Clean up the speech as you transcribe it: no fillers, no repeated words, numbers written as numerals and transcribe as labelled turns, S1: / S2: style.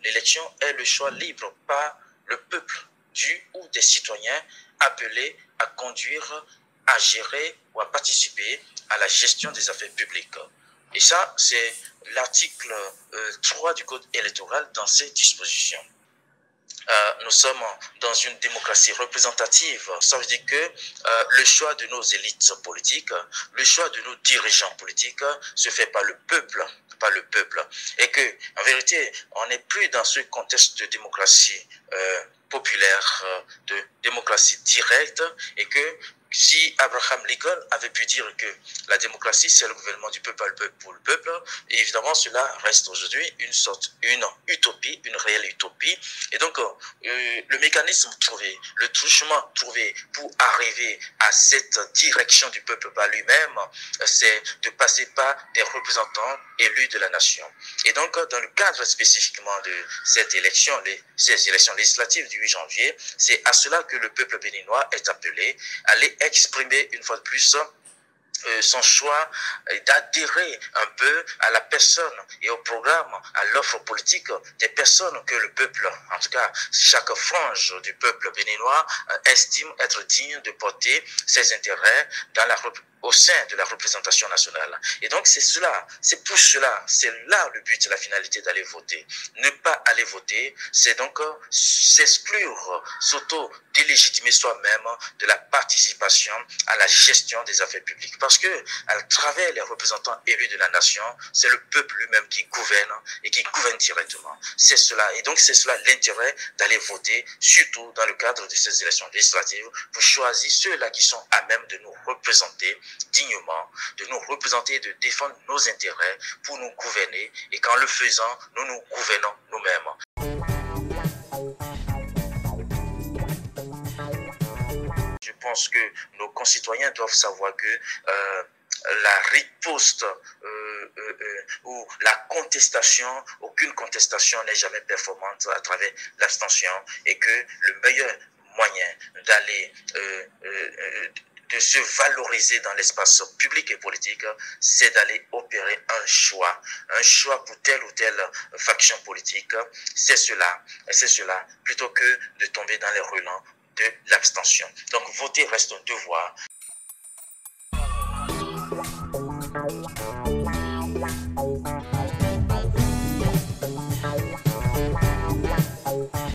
S1: L'élection est le choix libre par le peuple du ou des citoyens appelés à conduire, à gérer ou à participer à la gestion des affaires publiques. Et ça, c'est l'article 3 du Code électoral dans ses dispositions. Nous sommes dans une démocratie représentative. Ça veut dire que le choix de nos élites politiques, le choix de nos dirigeants politiques se fait par le peuple, et que en vérité, on n'est plus dans ce contexte de démocratie populaire, de démocratie directe, et que si Abraham Lincoln avait pu dire que la démocratie, c'est le gouvernement du peuple, le peuple pour le peuple, et évidemment, cela reste aujourd'hui une utopie, une réelle utopie. Et donc, le mécanisme trouvé, le chemin trouvé pour arriver à cette direction du peuple par lui-même, c'est de passer par des représentants élus de la nation. Et donc, dans le cadre spécifiquement de cette élection, ces élections législatives du 8 janvier, c'est à cela que le peuple béninois est appelé à aller exprimer une fois de plus son choix d'adhérer un peu à la personne et au programme, à l'offre politique des personnes que le peuple, en tout cas chaque frange du peuple béninois, estime être digne de porter ses intérêts au sein de la représentation nationale. Et donc c'est cela, c'est pour cela, c'est là le but, la finalité d'aller voter. Ne pas aller voter, c'est donc s'exclure, s'auto-délégitimer soi-même de la participation à la gestion des affaires publiques. Parce que à travers les représentants élus de la nation, c'est le peuple lui-même qui gouverne et qui gouverne directement. C'est cela, et donc c'est cela l'intérêt d'aller voter, surtout dans le cadre de ces élections législatives, pour choisir ceux-là qui sont à même de nous représenter dignement, de nous représenter et de défendre nos intérêts pour nous gouverner, et qu'en le faisant, nous nous gouvernons nous-mêmes. Je pense que nos concitoyens doivent savoir que la riposte ou la contestation, aucune contestation n'est jamais performante à travers l'abstention, et que le meilleur moyen d'aller de se valoriser dans l'espace public et politique, c'est d'aller opérer un choix pour telle ou telle faction politique. C'est cela, plutôt que de tomber dans les relents de l'abstention. Donc voter reste un devoir.